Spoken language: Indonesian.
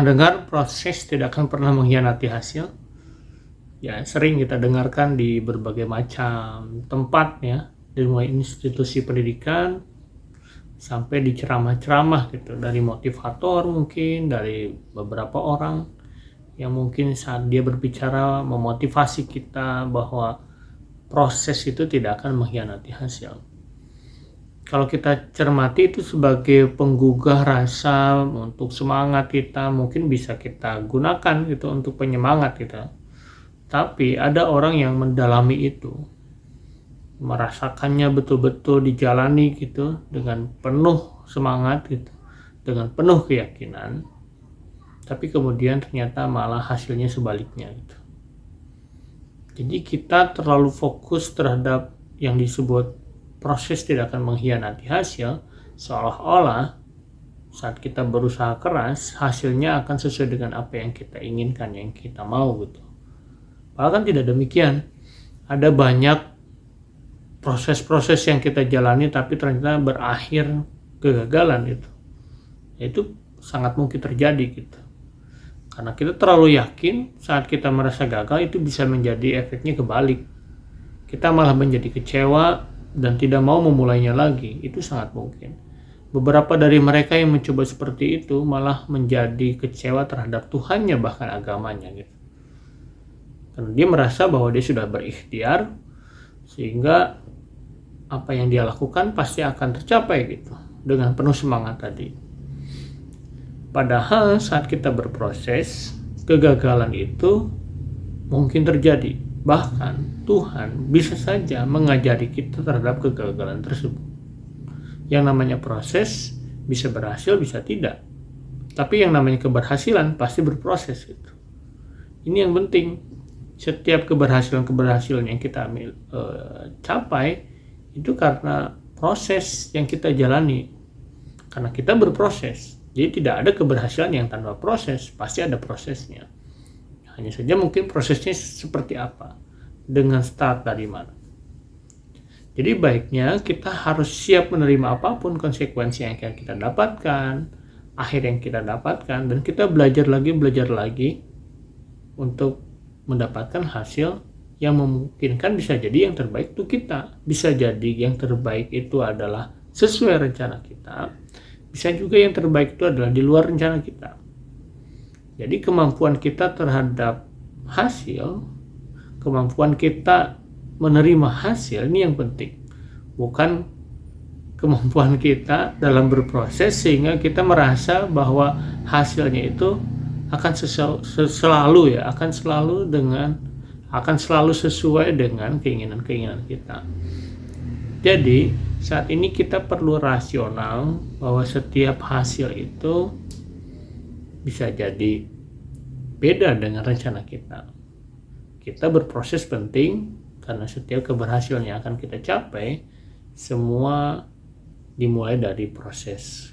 Pernah dengar proses tidak akan pernah mengkhianati hasil? Ya, sering kita dengarkan di berbagai macam tempat ya, dari mulai institusi pendidikan sampai di ceramah-ceramah gitu, dari motivator mungkin, dari beberapa orang yang mungkin saat dia berbicara memotivasi kita bahwa proses itu tidak akan mengkhianati hasil. Kalau kita cermati itu sebagai penggugah rasa untuk semangat kita, mungkin bisa kita gunakan gitu untuk penyemangat kita. Tapi ada orang yang mendalami itu, merasakannya betul-betul dijalani gitu dengan penuh semangat gitu, dengan penuh keyakinan. Tapi kemudian ternyata malah hasilnya sebaliknya gitu. Jadi kita terlalu fokus terhadap yang disebut proses tidak akan mengkhianati hasil, seolah-olah saat kita berusaha keras hasilnya akan sesuai dengan apa yang kita inginkan, yang kita mau gitu. Padahal kan tidak demikian. Ada banyak proses-proses yang kita jalani tapi ternyata berakhir kegagalan itu. Itu sangat mungkin terjadi gitu. Karena kita terlalu yakin saat kita merasa gagal itu bisa menjadi efeknya kebalik. Kita malah menjadi kecewa dan tidak mau memulainya lagi. Itu sangat mungkin. Beberapa dari mereka yang mencoba seperti itu malah menjadi kecewa terhadap Tuhannya, bahkan agamanya gitu. Karena dia merasa bahwa dia sudah berikhtiar sehingga apa yang dia lakukan pasti akan tercapai gitu dengan penuh semangat tadi. Padahal saat kita berproses, kegagalan itu mungkin terjadi. Bahkan Tuhan bisa saja mengajari kita terhadap kegagalan tersebut. Yang namanya proses bisa berhasil, bisa tidak. Tapi yang namanya keberhasilan pasti berproses gitu. Ini yang penting. Setiap keberhasilan yang kita capai itu karena proses yang kita jalani. Karena kita berproses. Jadi tidak ada keberhasilan yang tanpa proses, pasti ada prosesnya. Hanya saja mungkin prosesnya seperti apa, dengan start dari mana. Jadi baiknya kita harus siap menerima apapun konsekuensi yang akan kita dapatkan, akhir yang kita dapatkan, dan kita belajar lagi untuk mendapatkan hasil yang memungkinkan. Bisa jadi yang terbaik itu kita, bisa jadi yang terbaik itu adalah sesuai rencana kita, bisa juga yang terbaik itu adalah di luar rencana kita. Jadi kemampuan kita terhadap hasil, kemampuan kita menerima hasil, ini yang penting. Bukan kemampuan kita dalam berproses sehingga kita merasa bahwa hasilnya itu akan selalu sesuai dengan keinginan kita. Jadi saat ini kita perlu rasional bahwa setiap hasil itu bisa jadi beda dengan rencana kita. Kita berproses penting karena setiap keberhasilan yang akan kita capai semua dimulai dari proses.